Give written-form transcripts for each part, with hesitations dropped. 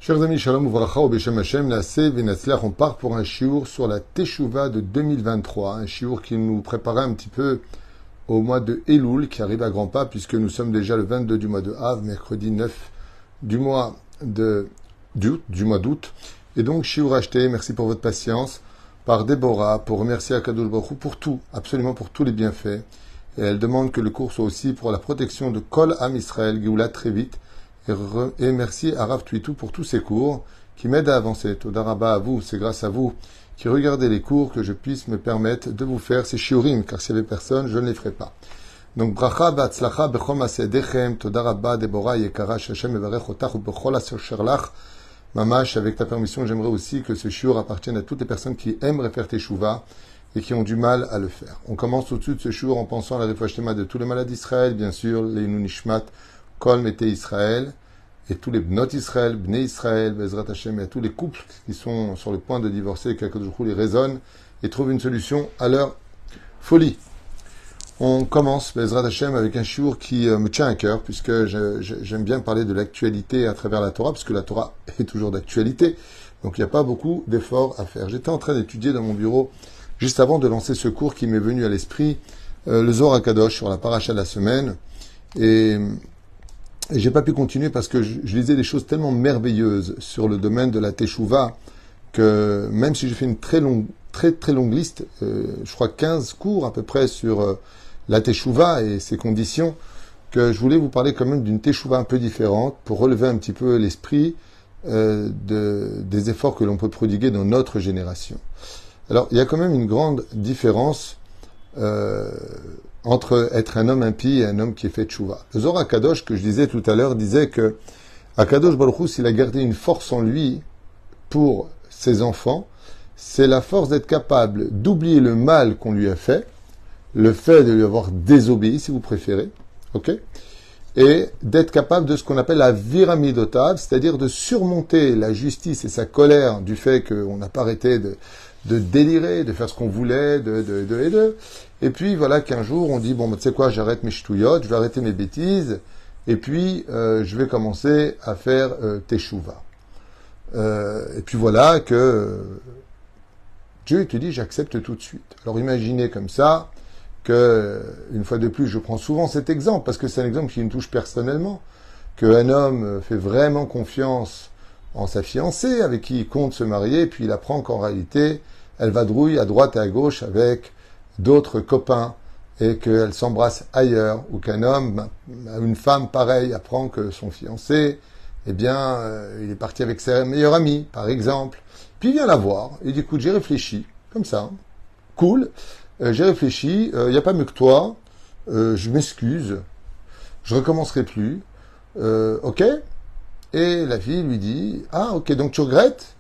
Chers amis, Shalom Uvracha, Obeshem Hashem, Naaseh Venatzlach, on part pour un shiur sur la Teshuvah de 2023, un shiur qui nous préparait un petit peu au mois de Elul, qui arrive à grands pas, puisque nous sommes déjà le 22 du mois de Av, mercredi 9 du mois d'août. Et donc, shiur acheté, merci pour votre patience, par Déborah, pour remercier Akadosh Baruch Hu pour tout, absolument pour tous les bienfaits. Et elle demande que le cours soit aussi pour la protection de Kol Am Israël, Géoula très vite. Et merci à Rav Twitou pour tous ces cours qui m'aident à avancer. Toda Rabba à vous, c'est grâce à vous qui regardez les cours que je puisse me permettre de vous faire ces shiurim, car s'il n'y avait personne, je ne les ferais pas. Donc, bracha ba'atzlacha bechol masedechem, Toda Rabba, Deborah, Yekara, Hashem evarech otach bechol asher lach. Mamash, avec ta permission, j'aimerais aussi que ce shiur appartienne à toutes les personnes qui aimeraient faire teshuva et qui ont du mal à le faire. On commence tout de suite ce shiur en pensant à la refouach shlema de tous les malades d'Israël, bien sûr, les nunishmat, Kol Mete Israël, et tous les Bnot Israël, Bnei Israël, Bezrat Hashem, et à tous les couples qui sont sur le point de divorcer, qu'Akadosh Baruch Hu les raisonne et trouve une solution à leur folie. On commence, Bezrat Hashem, avec un shiur qui me tient à cœur, puisque j'aime bien parler de l'actualité à travers la Torah, puisque la Torah est toujours d'actualité, donc il n'y a pas beaucoup d'efforts à faire. J'étais en train d'étudier dans mon bureau, juste avant de lancer ce cours qui m'est venu à l'esprit, le Zohar HaKadosh sur la paracha de la semaine, et j'ai pas pu continuer parce que je lisais des choses tellement merveilleuses sur le domaine de la Teshuvah que même si j'ai fait une très longue liste, je crois 15 cours à peu près sur la Teshuvah et ses conditions, que je voulais vous parler quand même d'une Teshuvah un peu différente pour relever un petit peu l'esprit des efforts que l'on peut prodiguer dans notre génération. Alors, il y a quand même une grande différence entre être un homme impie et un homme qui est fait tchouva. Le Zohar HaKadosh, que je disais tout à l'heure, disait que Akadosh Baruch Hu, s'il a gardé une force en lui pour ses enfants, c'est la force d'être capable d'oublier le mal qu'on lui a fait, le fait de lui avoir désobéi, si vous préférez, ok, et d'être capable de ce qu'on appelle la viramidotav, c'est-à-dire de surmonter la justice et sa colère du fait qu'on n'a pas arrêté de délirer, de faire ce qu'on voulait, et puis voilà qu'un jour on dit bon tu sais quoi, j'arrête mes ch'touillottes, je vais arrêter mes bêtises, et puis je vais commencer à faire teshuva. Et puis voilà que Dieu te dit j'accepte tout de suite. Alors imaginez comme ça que une fois de plus je prends souvent cet exemple parce que c'est un exemple qui me touche personnellement, qu'un homme fait vraiment confiance en sa fiancée avec qui il compte se marier, et puis il apprend qu'en réalité elle vadrouille à droite et à gauche avec d'autres copains et qu'elle s'embrasse ailleurs, ou qu'un homme, une femme pareille, apprend que son fiancé, eh bien, il est parti avec sa meilleure amie, par exemple. Puis il vient la voir, il dit écoute, j'ai réfléchi, comme ça, cool, j'ai réfléchi, il n'y a pas mieux que toi, je m'excuse, je recommencerai plus, ok? Et la fille lui dit ah ok, donc tu regrettes?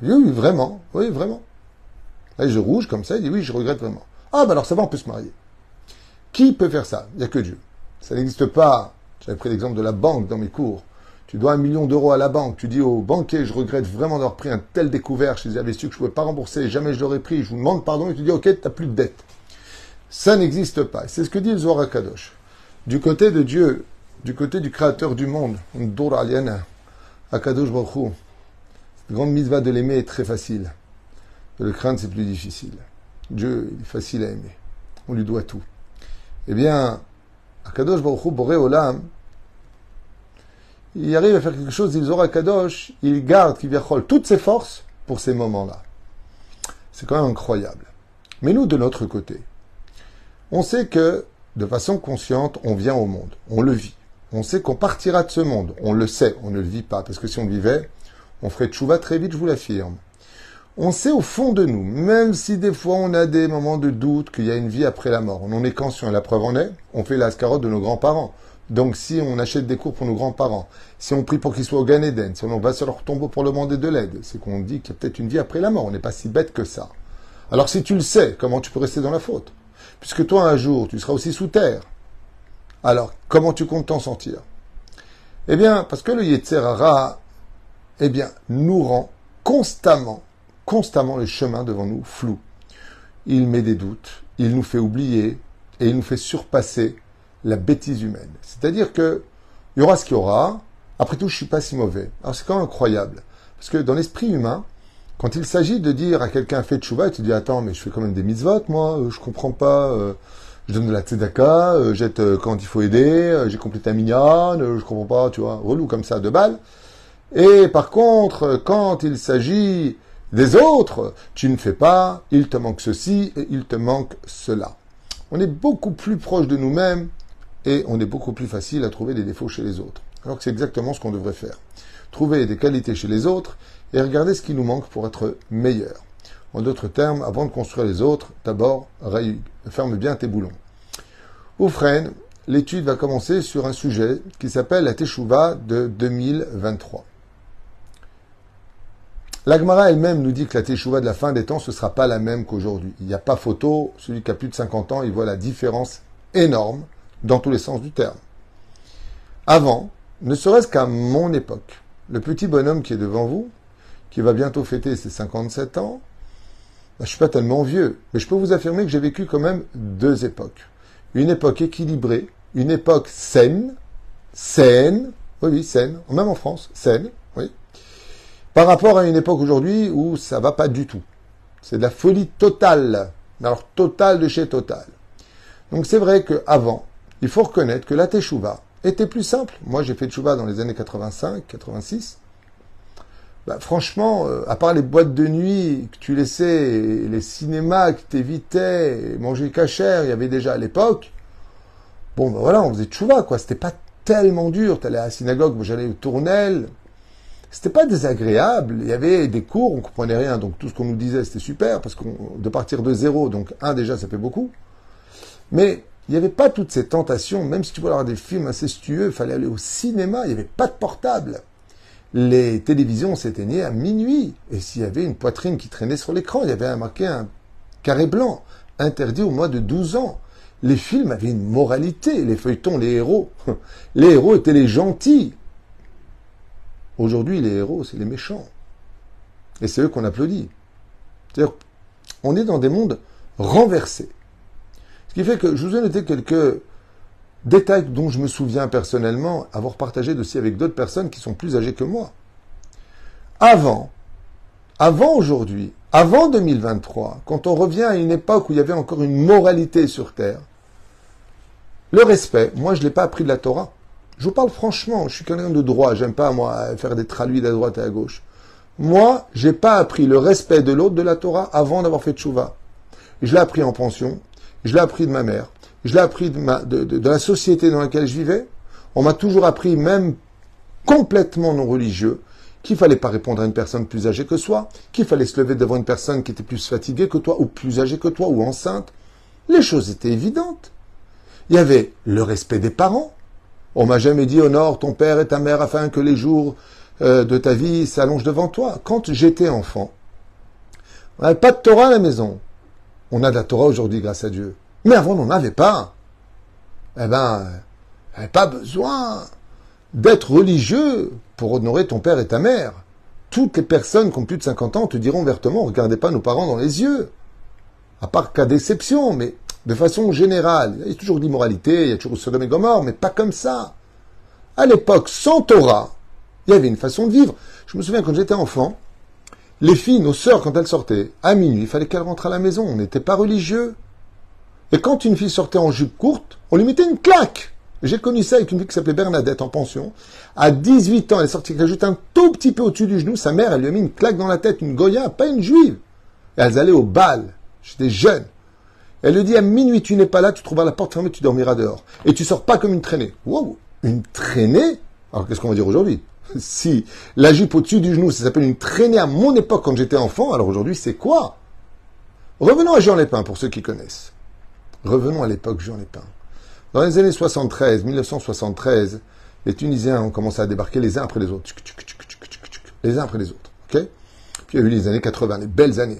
Oui, vraiment, oui, vraiment. Là, je rouge comme ça, il dit oui, je regrette vraiment. Ah, bah alors ça va, on peut se marier. Qui peut faire ça? Il n'y a que Dieu. Ça n'existe pas. J'avais pris l'exemple de la banque dans mes cours. Tu dois 1 million d'euros à la banque. Tu dis au banquier, je regrette vraiment d'avoir pris un tel découvert. Je avais su que je ne pouvais pas rembourser, jamais je l'aurais pris. Je vous demande pardon et tu dis ok, tu n'as plus de dette. Ça n'existe pas. C'est ce que dit le Zohar HaKadosh. Du côté de Dieu, du côté du Créateur du monde, Ndur Aliana, HaKadosh Baruch Hu, cette grande mitzvah de l'aimer est très facile. De le craindre, c'est plus difficile. Dieu, il est facile à aimer. On lui doit tout. Eh bien, HaKadosh Baruch Hu, Boré Olam, il arrive à faire quelque chose, il Zohar HaKadosh, il garde, Kivyachol, toutes ses forces pour ces moments-là. C'est quand même incroyable. Mais nous, de notre côté, on sait que, de façon consciente, on vient au monde. On le vit. On sait qu'on partira de ce monde. On le sait, on ne le vit pas. Parce que si on le vivait, on ferait tchouva très vite, je vous l'affirme. On sait au fond de nous, même si des fois on a des moments de doute qu'il y a une vie après la mort. On en est conscient, et la preuve en est, on fait la scarotte de nos grands-parents. Donc si on achète des cours pour nos grands-parents, si on prie pour qu'ils soient au Gan Eden, si on va sur leur tombeau pour leur demander de l'aide, c'est qu'on dit qu'il y a peut-être une vie après la mort. On n'est pas si bête que ça. Alors si tu le sais, comment tu peux rester dans la faute? Puisque toi, un jour, tu seras aussi sous terre. Alors, comment tu comptes t'en sortir? Eh bien, parce que le Yetzer Hara, eh bien, nous rend constamment le chemin devant nous flou. Il met des doutes, il nous fait oublier et il nous fait surpasser la bêtise humaine. C'est-à-dire que il y aura ce qu'il y aura, Après tout, je suis pas si mauvais. Alors c'est quand même incroyable. Parce que dans l'esprit humain, quand il s'agit de dire à quelqu'un fait tchouva, tu dis attends, mais je fais quand même des mitzvot, moi, je comprends pas, je donne de la tzedaka, j'aide quand il faut aider, j'ai complété un minyan, je comprends pas, tu vois, relou comme ça, de balles. Et par contre, quand il s'agit des autres, tu ne fais pas, il te manque ceci et il te manque cela. On est beaucoup plus proche de nous-mêmes et on est beaucoup plus facile à trouver des défauts chez les autres. Alors que c'est exactement ce qu'on devrait faire. Trouver des qualités chez les autres et regarder ce qui nous manque pour être meilleur. En d'autres termes, avant de construire les autres, d'abord, ferme bien tes boulons. Oufren, l'étude va commencer sur un sujet qui s'appelle la Teshuvah de 2023. La Gemara elle-même nous dit que la Teshuvah de la fin des temps, ce ne sera pas la même qu'aujourd'hui. Il n'y a pas photo, celui qui a plus de 50 ans, il voit la différence énorme dans tous les sens du terme. Avant, ne serait-ce qu'à mon époque, le petit bonhomme qui est devant vous, qui va bientôt fêter ses 57 ans, je ne suis pas tellement vieux, mais je peux vous affirmer que j'ai vécu quand même deux époques. Une époque équilibrée, une époque saine, oui, saine, même en France, saine, oui, par rapport à une époque aujourd'hui où ça va pas du tout. C'est de la folie totale, alors totale de chez totale. Donc c'est vrai qu'avant, il faut reconnaître que la Teshuvah était plus simple. Moi, j'ai fait Teshuvah dans les années 85, 86. Franchement, à part les boîtes de nuit que tu laissais, les cinémas que t'évitais, manger cachère, il y avait déjà à l'époque. Bon, voilà, on faisait Teshuvah, quoi. C'était pas tellement dur. T'allais à la synagogue, moi j'allais au Tournelle. C'était pas désagréable. Il y avait des cours, on comprenait rien. Donc tout ce qu'on nous disait, c'était super, parce que de partir de zéro, donc déjà, ça fait beaucoup. Mais il n'y avait pas toutes ces tentations. Même si tu voulais avoir des films incestueux, il fallait aller au cinéma. Il n'y avait pas de portable. Les télévisions s'éteignaient à minuit. Et s'il y avait une poitrine qui traînait sur l'écran, il y avait marqué un carré blanc, interdit au moins de 12 ans. Les films avaient une moralité. Les feuilletons, les héros étaient les gentils. Aujourd'hui, les héros, c'est les méchants. Et c'est eux qu'on applaudit. C'est-à-dire, on est dans des mondes renversés. Ce qui fait que je vous ai noté quelques détails dont je me souviens personnellement avoir partagé aussi avec d'autres personnes qui sont plus âgées que moi. Avant aujourd'hui, avant 2023, quand on revient à une époque où il y avait encore une moralité sur Terre, le respect, moi je ne l'ai pas appris de la Torah. Je vous parle franchement, je suis quelqu'un de droit, j'aime pas moi faire des traduits à droite et à gauche. Moi, j'ai pas appris le respect de l'autre de la Torah avant d'avoir fait tchouva. Je l'ai appris en pension, je l'ai appris de ma mère, je l'ai appris de la société dans laquelle je vivais. On m'a toujours appris, même complètement non religieux, qu'il fallait pas répondre à une personne plus âgée que soi, qu'il fallait se lever devant une personne qui était plus fatiguée que toi, ou plus âgée que toi, ou enceinte. Les choses étaient évidentes. Il y avait le respect des parents. On m'a jamais dit, honore ton père et ta mère afin que les jours de ta vie s'allongent devant toi. Quand j'étais enfant, on n'avait pas de Torah à la maison. On a de la Torah aujourd'hui, grâce à Dieu. Mais avant, on n'en avait pas. Eh ben, il n'y avait pas besoin d'être religieux pour honorer ton père et ta mère. Toutes les personnes qui ont plus de 50 ans te diront ouvertement, regardez pas nos parents dans les yeux. À part cas d'exception, mais de façon générale. Il y a toujours de l'immoralité, il y a toujours Sodome et Gomorrhe, mais pas comme ça. À l'époque, sans Torah, il y avait une façon de vivre. Je me souviens quand j'étais enfant, les filles, nos sœurs, quand elles sortaient, à minuit, il fallait qu'elles rentrent à la maison. On n'était pas religieux. Et quand une fille sortait en jupe courte, on lui mettait une claque. J'ai connu ça avec une fille qui s'appelait Bernadette en pension. À 18 ans, elle est sortie avec la jupe un tout petit peu au-dessus du genou. Sa mère, elle lui a mis une claque dans la tête, une Goya, pas une juive. Et elles allaient au bal. J'étais jeune. Elle lui dit, à minuit, tu n'es pas là, tu trouveras la porte fermée, tu dormiras dehors. Et tu sors pas comme une traînée. Wow, une traînée? Alors qu'est-ce qu'on va dire aujourd'hui? Si la jupe au-dessus du genou, ça s'appelle une traînée à mon époque quand j'étais enfant, alors aujourd'hui, c'est quoi? Revenons à Jean Lépin, pour ceux qui connaissent. Revenons à l'époque Jean Lépin. Dans les années 1973, les Tunisiens ont commencé à débarquer les uns après les autres. Les uns après les autres. Ok? Puis il y a eu les années 80, les belles années.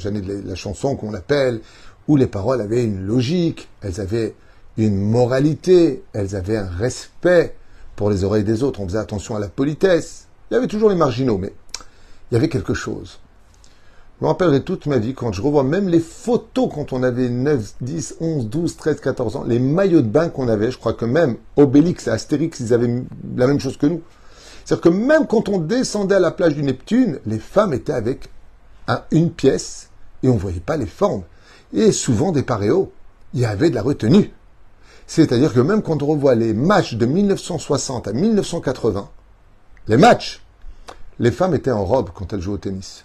L'année de la chanson qu'on appelle, où les paroles avaient une logique, elles avaient une moralité, elles avaient un respect pour les oreilles des autres, on faisait attention à la politesse. Il y avait toujours les marginaux, mais il y avait quelque chose. Je me rappellerai toute ma vie quand je revois même les photos quand on avait 9, 10, 11, 12, 13, 14 ans, les maillots de bain qu'on avait, je crois que même Obélix et Astérix, ils avaient la même chose que nous. C'est-à-dire que même quand on descendait à la plage du Neptune, les femmes étaient avec une pièce et on ne voyait pas les formes. Et souvent des paréos. Il y avait de la retenue. C'est-à-dire que même quand on revoit les matchs de 1960 à 1980, les matchs, les femmes étaient en robe quand elles jouaient au tennis.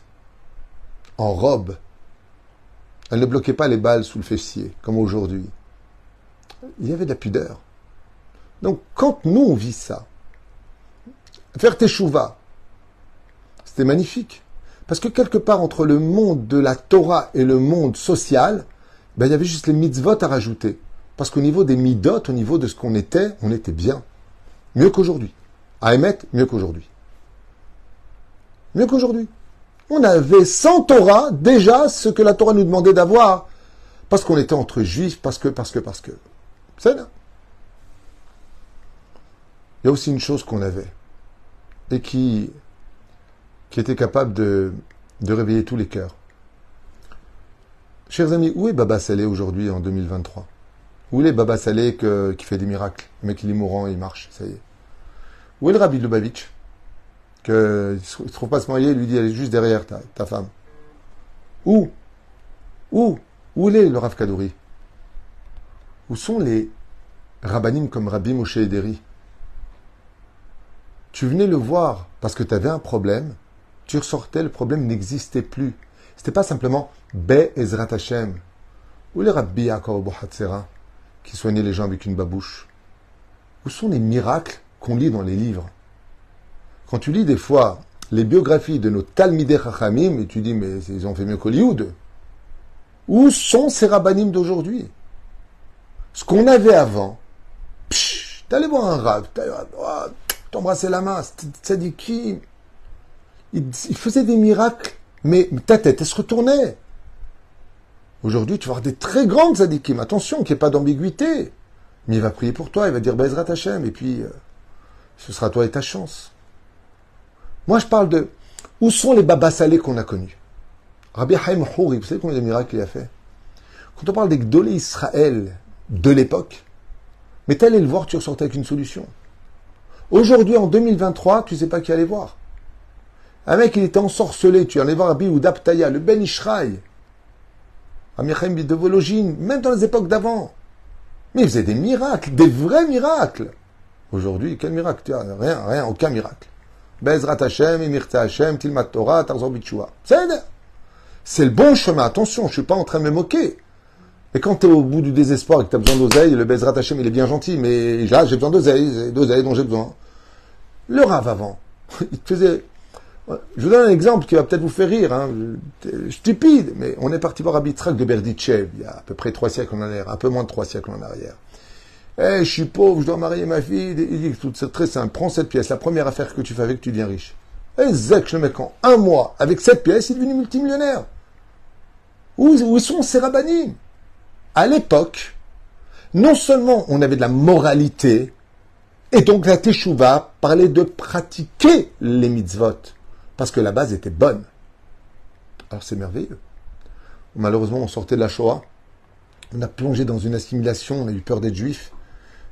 En robe. Elles ne bloquaient pas les balles sous le fessier, comme aujourd'hui. Il y avait de la pudeur. Donc, quand nous, on vit ça, faire teshuva, c'était magnifique. Parce que quelque part, entre le monde de la Torah et le monde social, il y avait juste les mitzvot à rajouter. Parce qu'au niveau des midot, au niveau de ce qu'on était, on était bien. Mieux qu'aujourd'hui. À émettre, mieux qu'aujourd'hui. Mieux qu'aujourd'hui. On avait sans Torah déjà ce que la Torah nous demandait d'avoir. Parce qu'on était entre juifs, parce que. C'est là. Il y a aussi une chose qu'on avait. Et qui était capable de réveiller tous les cœurs. Chers amis, où est Baba Saleh aujourd'hui en 2023 ? Où est Baba Saleh qui fait des miracles ? Le mec, il est mourant, il marche, ça y est. Où est le Rabbi Lubavitch ? Il ne se trouve pas se marier, il lui dit, elle est juste derrière ta femme. Où est le Rav Kadouri ? Où sont les rabbinim comme Rabbi Moshe Ederi ? Tu venais le voir parce que tu avais un problème, tu ressortais, le problème n'existait plus. C'était pas simplement Be Ezrat Hashem. Où est le Rabbi Yaakov Bohatzera qui soignait les gens avec une babouche ? Où sont les miracles qu'on lit dans les livres ? Quand tu lis des fois les biographies de nos Talmidei Chachamim, et tu dis, mais ils ont fait mieux qu'Hollywood. Où sont ces rabbinim d'aujourd'hui ? Ce qu'on avait avant, t'allais voir un rab, t'embrassais la main, tzadikim. Il faisait des miracles, mais ta tête, elle se retournait. Aujourd'hui, tu vas avoir des très grandes tzadikim. Attention, qu'il n'y ait pas d'ambiguïté. Mais il va prier pour toi, il va dire Bezrat Hashem, et puis ce sera toi et ta chance. Moi, je parle de où sont les Baba Saleh qu'on a connus. Rabbi Haim Houri, vous savez combien de miracles il a fait ? Quand on parle des Gdolé Israël de l'époque, mais t'allais le voir, tu ressortais avec une solution. Aujourd'hui, en 2023, tu ne sais pas qui aller voir. Un mec, il était ensorcelé, tu allais voir Rabbi Udaptaya, le Ben Ishraï, Rabbi Chaim de Vologine, même dans les époques d'avant. Mais il faisait des miracles, des vrais miracles. Aujourd'hui, quel miracle ? Tu as rien, aucun miracle. Bezrat Hashem, Imirta Hashem, Tilmat Torah, Tarzor Bichua. C'est le bon chemin. Attention, je ne suis pas en train de me moquer. Et quand tu es au bout du désespoir et que tu as besoin d'oseille, le Bezrat Hashem, il est bien gentil, mais là, j'ai besoin d'oseille dont j'ai besoin. Le Rav avant, il te faisait... Je vous donne un exemple qui va peut-être vous faire rire, hein. Stupide, mais on est parti voir Rabbi Yitzhak de Berditchev, il y a à peu près 3 siècles en arrière, un peu moins de 3 siècles en arrière. Je suis pauvre, je dois marier ma fille. Il dit, c'est très simple, prends cette pièce, la première affaire que tu fais avec, tu deviens riche. Zek, le mec, en 1 mois, avec cette pièce, il est devenu multimillionnaire. Où sont ces rabbinim ? À l'époque, non seulement on avait de la moralité, et donc la teshuva parlait de pratiquer les mitzvot, parce que la base était bonne. Alors c'est merveilleux. Malheureusement, on sortait de la Shoah, on a plongé dans une assimilation, on a eu peur d'être juif.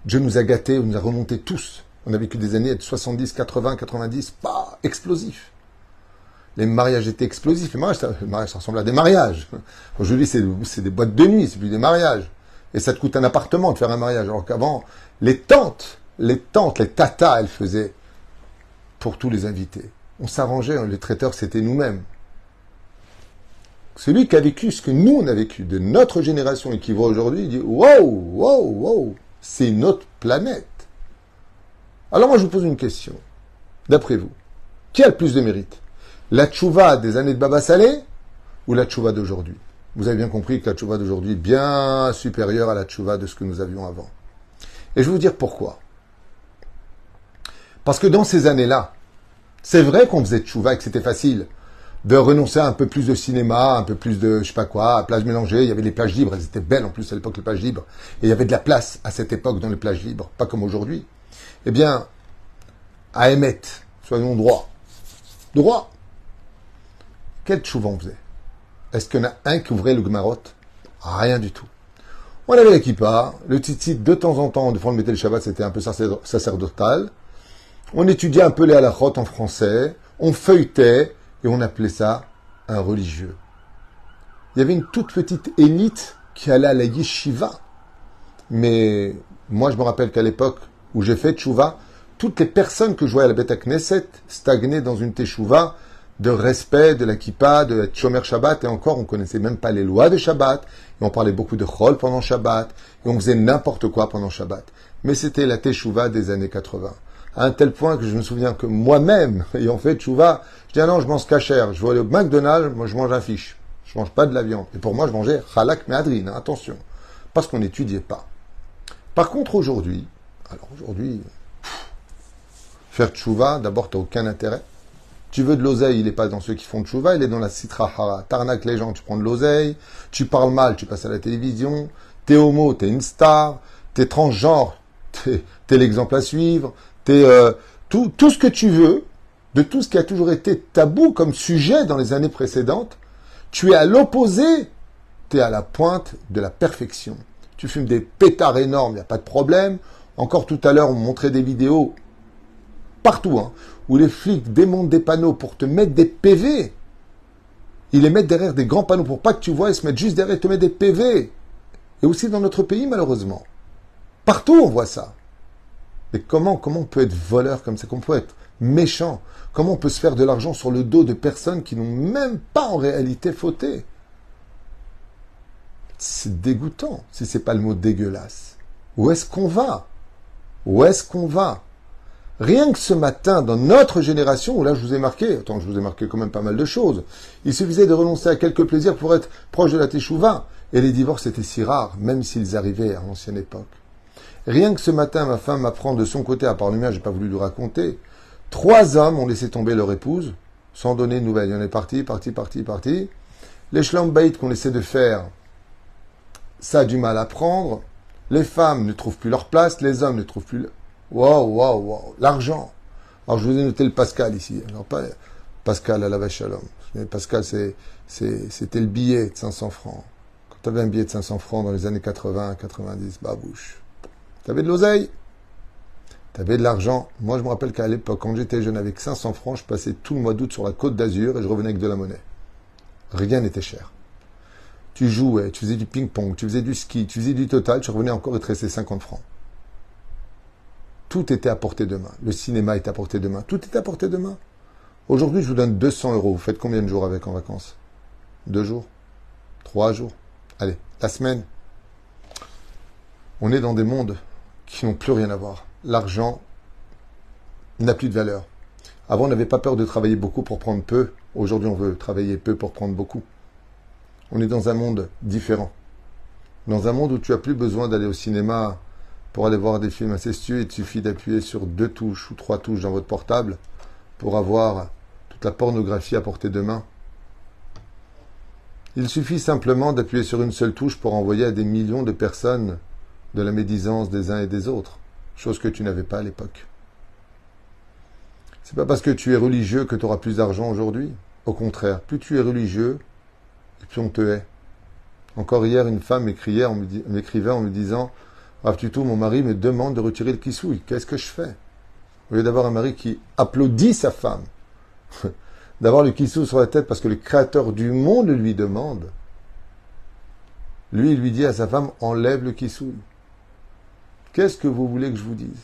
Dieu nous a gâtés, on nous a remontés tous. On a vécu des années de 70, 80, 90, pas explosifs. Les mariages étaient explosifs. Les mariages, ça ressemble à des mariages. Aujourd'hui, c'est des boîtes de nuit, c'est plus des mariages. Et ça te coûte un appartement de faire un mariage. Alors qu'avant, les tantes, les tatas, elles faisaient pour tous les invités. On s'arrangeait, les traiteurs, c'était nous-mêmes. Celui qui a vécu ce que nous, on a vécu, de notre génération et qui voit aujourd'hui, il dit « Wow, c'est une autre planète. » Alors moi, je vous pose une question. D'après vous, qui a le plus de mérite ? La tchouva des années de Baba Saleh ou la tchouva d'aujourd'hui ? Vous avez bien compris que la tchouva d'aujourd'hui est bien supérieure à la tchouva de ce que nous avions avant. Et je vais vous dire pourquoi. Parce que dans ces années-là, c'est vrai qu'on faisait tchouva et que c'était facile de renoncer à un peu plus de cinéma, un peu plus de, je sais pas quoi, plage mélangée. Il y avait les plages libres, elles étaient belles en plus à l'époque, les plages libres. Et il y avait de la place à cette époque dans les plages libres, pas comme aujourd'hui. Eh bien, à émettre, soyons droits. Droit. Quel tchouva on faisait ? Est-ce qu'il y en a un qui ouvrait le Gemarot ? Rien du tout. On avait la kippa, le tzitzit de temps en temps, des fois on mettait le Shabbat, c'était un peu sacerdotal. On étudiait un peu les halachot en français, on feuilletait et on appelait ça un religieux. Il y avait une toute petite élite qui allait à la yeshiva. Mais moi, je me rappelle qu'à l'époque où j'ai fait tchouva, toutes les personnes que je voyais à la Beth Knesset stagnaient dans une teshuva de respect de la kippa, de Shomer Shabbat, et encore, on connaissait même pas les lois de Shabbat, et on parlait beaucoup de chol pendant Shabbat, et on faisait n'importe quoi pendant Shabbat. Mais c'était la teshuva des années 80. À un tel point que je me souviens que moi-même, ayant fait tchouva, je dis, ah non, je mange kasher, je vais aller au McDonald's, moi je mange un fish. Je mange pas de la viande. Et pour moi, je mangeais halak me'adrin, attention. Parce qu'on n'étudiait pas. Par contre, aujourd'hui, faire tchouva, d'abord, tu n'as aucun intérêt. Tu veux de l'oseille, il n'est pas dans ceux qui font tchouva, il est dans la sitra hara. T'arnaques les gens, tu prends de l'oseille. Tu parles mal, tu passes à la télévision. T'es homo, t'es une star. T'es transgenre, t'es l'exemple à suivre. Tout ce que tu veux, de tout ce qui a toujours été tabou comme sujet dans les années précédentes, tu es à l'opposé, tu es à la pointe de la perfection. Tu fumes des pétards énormes, il n'y a pas de problème. Encore tout à l'heure, on montrait des vidéos partout, où les flics démontent des panneaux pour te mettre des PV. Ils les mettent derrière des grands panneaux pour pas que tu vois, ils se mettent juste derrière et te mettent des PV. Et aussi dans notre pays, malheureusement. Partout, on voit ça. Mais comment on peut être voleur comme ça? Comment on peut être méchant? Comment on peut se faire de l'argent sur le dos de personnes qui n'ont même pas en réalité fauté? C'est dégoûtant, si c'est pas le mot dégueulasse. Où est-ce qu'on va? Où est-ce qu'on va? Rien que ce matin, dans notre génération, où là je vous ai marqué quand même pas mal de choses, il suffisait de renoncer à quelques plaisirs pour être proche de la teshuva, et les divorces étaient si rares, même s'ils arrivaient à l'ancienne époque. Rien que ce matin, ma femme m'apprend de son côté, à part le mien, j'ai pas voulu lui raconter, 3 hommes ont laissé tomber leur épouse, sans donner de nouvelles. Il y en est parti. Les schlambaïts qu'on essaie de faire, ça a du mal à prendre. Les femmes ne trouvent plus leur place, les hommes ne trouvent plus... Wow. L'argent. Alors, je vous ai noté le Pascal ici. Alors, pas Pascal à la vache shalom. Pascal, c'était le billet de 500 francs. Quand tu avais un billet de 500 francs dans les années 80, 90, babouche. Tu avais de l'oseille. Tu avais de l'argent. Moi, je me rappelle qu'à l'époque, quand j'étais jeune, avec 500 francs, je passais tout le mois d'août sur la côte d'Azur et je revenais avec de la monnaie. Rien n'était cher. Tu jouais, tu faisais du ping-pong, tu faisais du ski, tu faisais du total, tu revenais encore et te restait 50 francs. Tout était à portée de main. Le cinéma était à portée de main. Tout était à portée de main. Aujourd'hui, je vous donne 200 euros. Vous faites combien de jours avec en vacances? 2 jours? 3 jours? Allez, la semaine. On est dans des mondes qui n'ont plus rien à voir. L'argent n'a plus de valeur. Avant, on n'avait pas peur de travailler beaucoup pour prendre peu. Aujourd'hui, on veut travailler peu pour prendre beaucoup. On est dans un monde différent. Dans un monde où tu n'as plus besoin d'aller au cinéma pour aller voir des films incestueux. Il te suffit d'appuyer sur 2 touches ou 3 touches dans votre portable pour avoir toute la pornographie à portée de main. Il suffit simplement d'appuyer sur une seule touche pour envoyer à des millions de personnes de la médisance des uns et des autres, chose que tu n'avais pas à l'époque. C'est pas parce que tu es religieux que tu auras plus d'argent aujourd'hui. Au contraire, plus tu es religieux, et plus on te hait. Encore hier, une femme m'écrivait en me disant « Rav Tutu, mon mari me demande de retirer le kissouille. Qu'est-ce que je fais ?» Au lieu d'avoir un mari qui applaudit sa femme, d'avoir le kissou sur la tête parce que le créateur du monde lui demande, lui, il lui dit à sa femme « Enlève le kissou. » Qu'est-ce que vous voulez que je vous dise?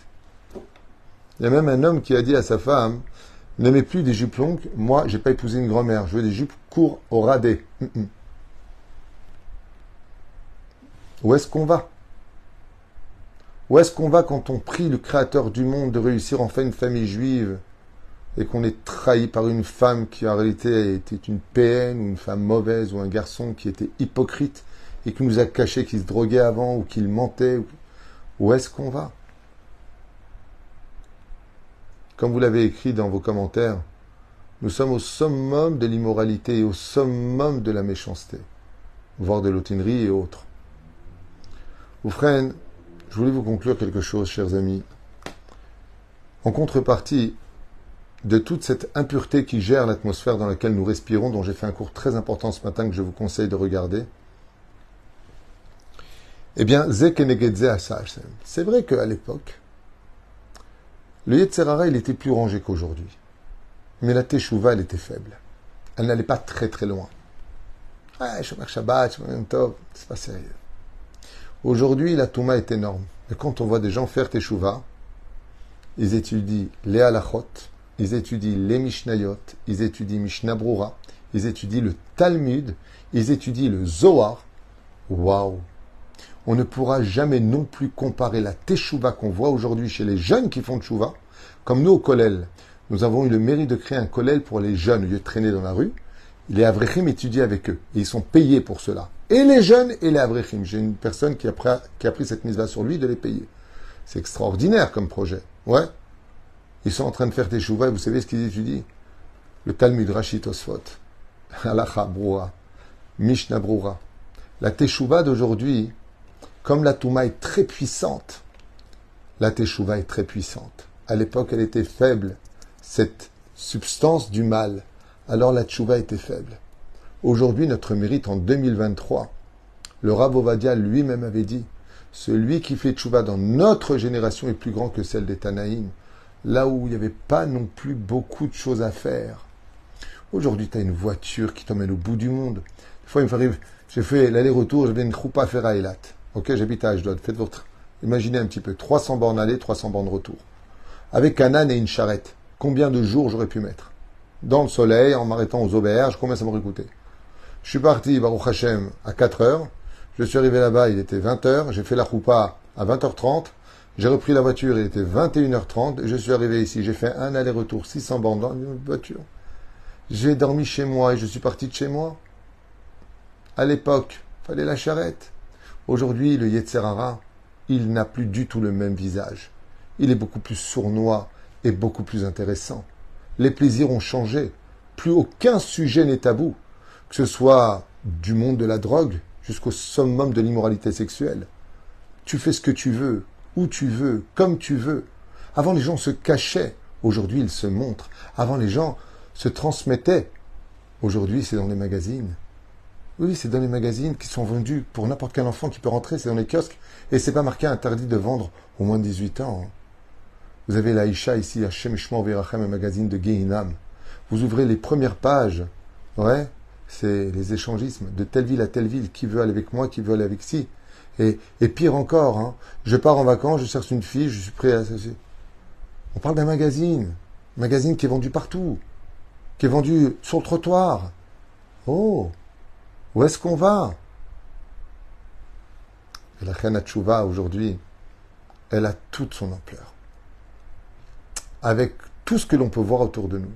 Il y a même un homme qui a dit à sa femme « N'aimez plus des jupes longues. Moi, j'ai pas épousé une grand-mère. Je veux des jupes courtes au radé. » Où est-ce qu'on va? Où est-ce qu'on va quand on prie le Créateur du monde de réussir enfin une famille juive et qu'on est trahi par une femme qui en réalité était une PN ou une femme mauvaise ou un garçon qui était hypocrite et qui nous a caché qu'il se droguait avant ou qu'il mentait? Où est-ce qu'on va? Comme vous l'avez écrit dans vos commentaires, nous sommes au summum de l'immoralité et au summum de la méchanceté, voire de l'hautinerie et autres. Oufren, je voulais vous conclure quelque chose, chers amis. En contrepartie de toute cette impureté qui gère l'atmosphère dans laquelle nous respirons, dont j'ai fait un cours très important ce matin que je vous conseille de regarder, eh bien, c'est vrai qu'à l'époque, Le Yetzer Hara, il était plus rangé qu'aujourd'hui. Mais la Teshuvah, elle était faible. Elle n'allait pas très très loin. Ah, Shomer Shabbat, Shomer Yom Tov, c'est pas sérieux. Aujourd'hui, la Touma est énorme. Et quand on voit des gens faire Teshuvah, ils étudient les halachot, ils étudient les Mishnayot, ils étudient Mishnah Brura, ils étudient le Talmud, ils étudient le Zohar. Waouh! On ne pourra jamais non plus comparer la Teshuvah qu'on voit aujourd'hui chez les jeunes qui font Teshuvah, comme nous au Kollel. Nous avons eu le mérite de créer un Kollel pour les jeunes, au lieu de traîner dans la rue. Les Avrechim étudient avec eux, et ils sont payés pour cela. Et les jeunes et les Avrechim. J'ai une personne qui a pris cette mise-là sur lui de les payer. C'est extraordinaire comme projet. Ouais. Ils sont en train de faire Teshuvah, et vous savez ce qu'ils étudient? Le Talmud, Rashi, Tosfot, Halacha, Brura, Mishnah Brura. La Teshuvah d'aujourd'hui, comme la Touma est très puissante, la Teshuvah est très puissante. À l'époque, elle était faible, cette substance du mal. Alors la Teshuvah était faible. Aujourd'hui, notre mérite en 2023, le Rav Ovadia lui-même avait dit, celui qui fait Teshuvah dans notre génération est plus grand que celle des Tanaïm, là où il n'y avait pas non plus beaucoup de choses à faire. Aujourd'hui, tu as une voiture qui t'emmène au bout du monde. Des fois, il m'arrive, j'ai fait l'aller-retour, j'avais une choupa à faire à Eilat. Ok, j'habite à Ashdod. Faites votre. Imaginez un petit peu, 300 bornes aller, 300 bornes retour. Avec un âne et une charrette, combien de jours j'aurais pu mettre? Dans le soleil, en m'arrêtant aux auberges, combien ça m'aurait coûté? Je suis parti, Baruch Hashem, à 4 heures. Je suis arrivé là-bas, il était 20 heures. J'ai fait la choupa à 20h30. J'ai repris la voiture, il était 21h30. Et je suis arrivé ici. J'ai fait un aller-retour, 600 bornes dans une voiture. J'ai dormi chez moi et je suis parti de chez moi. À l'époque, fallait la charrette. Aujourd'hui, le Yetzer Hara, il n'a plus du tout le même visage. Il est beaucoup plus sournois et beaucoup plus intéressant. Les plaisirs ont changé. Plus aucun sujet n'est tabou, que ce soit du monde de la drogue jusqu'au summum de l'immoralité sexuelle. Tu fais ce que tu veux, où tu veux, comme tu veux. Avant, les gens se cachaient. Aujourd'hui, ils se montrent. Avant, les gens se transmettaient. Aujourd'hui, c'est dans les magazines. Oui, c'est dans les magazines qui sont vendus pour n'importe quel enfant qui peut rentrer, c'est dans les kiosques. Et c'est pas marqué interdit de vendre au moins de 18 ans. Vous avez l'Aïcha ici, Hashem Ishma Verachem, un magazine de Gehinam. Vous ouvrez les premières pages. Ouais, c'est les échangismes de telle ville à telle ville. Qui veut aller avec moi, qui veut aller avec ci. Et pire encore, hein, je pars en vacances, je cherche une fille, je suis prêt à... On parle d'un magazine qui est vendu partout, qui est vendu sur le trottoir. Oh, où est-ce qu'on va? Et la Chana Teshuvah, aujourd'hui, elle a toute son ampleur. Avec tout ce que l'on peut voir autour de nous.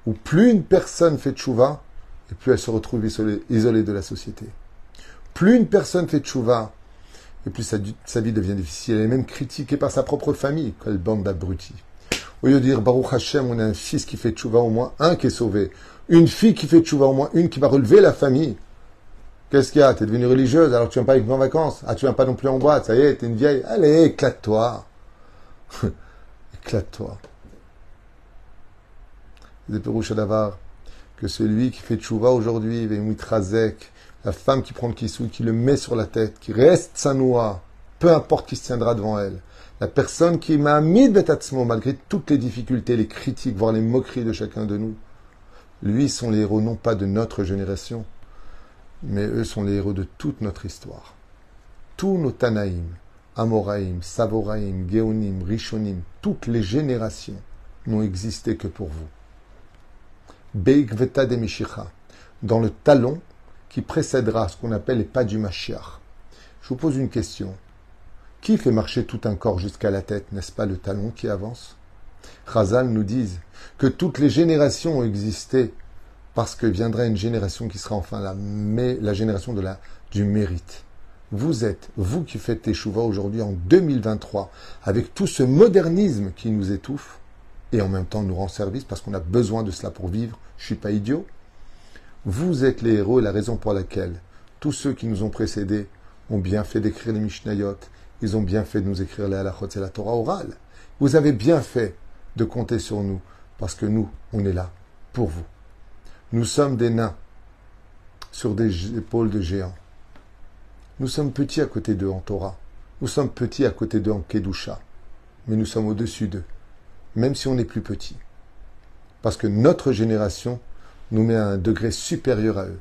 Où plus une personne fait Teshuvah, et plus elle se retrouve isolée de la société. Plus une personne fait Teshuvah, et plus sa vie devient difficile. Elle est même critiquée par sa propre famille. Quelle bande d'abrutis. Au lieu de dire, Baruch Hashem, on a un fils qui fait Teshuvah, au moins un qui est sauvé. Une fille qui fait Teshuvah, au moins une qui va relever la famille. Qu'est-ce qu'il y a? T'es devenue religieuse, alors tu viens pas avec nous en vacances. Ah, tu viens pas non plus en boîte, ça y est, t'es une vieille. Allez, éclate-toi. Éclate-toi. C'est Pérouche Davar, que celui qui fait Teshuvah aujourd'hui, Vemutrazek, la femme qui prend le kissou, qui le met sur la tête, qui reste sanoua, peu importe qui se tiendra devant elle. La personne qui m'a mis de Betatzmo, malgré toutes les difficultés, les critiques, voire les moqueries de chacun de nous. Lui sont les héros non pas de notre génération, mais eux sont les héros de toute notre histoire. Tous nos Tanaïm, Amoraïm, Savoraïm, Géonim, Rishonim, toutes les générations n'ont existé que pour vous. Beikveta de Mishicha, dans le talon qui précédera ce qu'on appelle les pas du Mashiach. Je vous pose une question. Qui fait marcher tout un corps jusqu'à la tête? N'est-ce pas le talon qui avance? Chazal nous disent que toutes les générations ont existé parce que viendra une génération qui sera enfin la génération du mérite. Vous êtes, vous qui faites Teshuvah aujourd'hui en 2023, avec tout ce modernisme qui nous étouffe et en même temps nous rend service parce qu'on a besoin de cela pour vivre. Je suis pas idiot. Vous êtes les héros et la raison pour laquelle tous ceux qui nous ont précédés ont bien fait d'écrire les Mishnayot, ils ont bien fait de nous écrire les halachot et la Torah orale. Vous avez bien fait de compter sur nous, parce que nous, on est là pour vous. Nous sommes des nains sur des épaules de géants. Nous sommes petits à côté d'eux en Torah. Nous sommes petits à côté d'eux en Kedusha. Mais nous sommes au-dessus d'eux. même si on est plus petit. Parce que notre génération nous met à un degré supérieur à eux.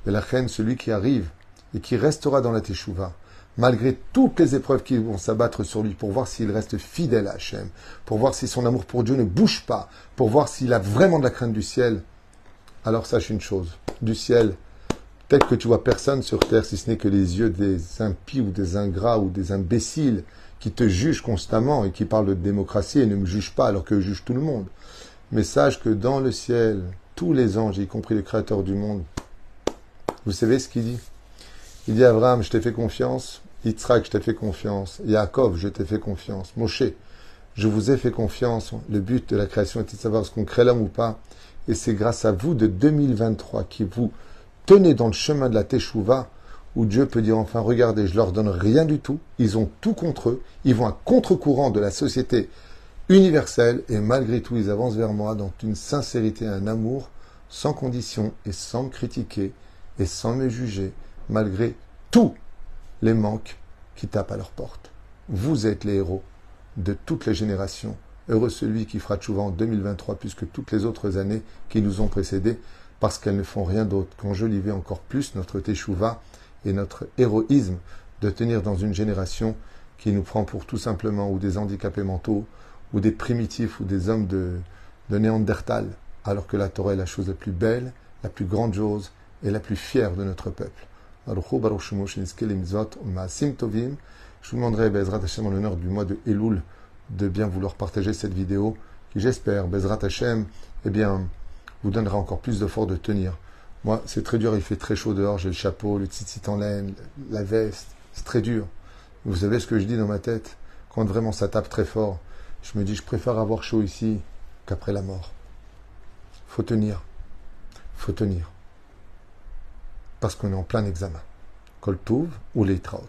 Et la reine, celui qui arrive et qui restera dans la Teshuvah, malgré toutes les épreuves qui vont s'abattre sur lui, pour voir s'il reste fidèle à Hachem, pour voir si son amour pour Dieu ne bouge pas, pour voir s'il a vraiment de la crainte du ciel, alors sache une chose, du ciel, peut-être que tu vois personne sur terre, si ce n'est que les yeux des impies ou des ingrats ou des imbéciles qui te jugent constamment et qui parlent de démocratie et ne me jugent pas alors qu'eux jugent tout le monde. Mais sache que dans le ciel, tous les anges, y compris le Créateur du monde, vous savez ce qu'il dit? Il dit à Abraham, je t'ai fait confiance. Yitzhak, je t'ai fait confiance. Yaakov, je t'ai fait confiance. Moshe, je vous ai fait confiance. Le but de la création était de savoir ce qu'on crée l'homme ou pas. Et c'est grâce à vous de 2023 qui vous tenez dans le chemin de la Teshuvah où Dieu peut dire enfin, regardez, je leur donne rien du tout. Ils ont tout contre eux. Ils vont à contre-courant de la société universelle et malgré tout, ils avancent vers moi dans une sincérité, un amour sans condition et sans me critiquer et sans me juger, malgré tous les manques qui tapent à leur porte. Vous êtes les héros de toutes les générations. Heureux celui qui fera tchouva en 2023 plus que toutes les autres années qui nous ont précédés, parce qu'elles ne font rien d'autre qu'enjoliver encore plus notre teshuva et notre héroïsme de tenir dans une génération qui nous prend pour tout simplement ou des handicapés mentaux, ou des primitifs, ou des hommes de Néandertal, alors que la Torah est la chose la plus belle, la plus grandiose et la plus fière de notre peuple. Je vous demanderai, Bezrat Hashem, en l'honneur du mois de Elul, de bien vouloir partager cette vidéo, qui j'espère, Bezrat Hashem, eh bien, vous donnera encore plus de force de tenir. Moi, c'est très dur, il fait très chaud dehors, j'ai le chapeau, le tzitzit en laine, la veste, c'est très dur. Vous savez ce que je dis dans ma tête? Quand vraiment ça tape très fort, je me dis, je préfère avoir chaud ici qu'après la mort. Faut tenir. Faut tenir. Parce qu'on est en plein examen. Kol Tov ou Leitraot.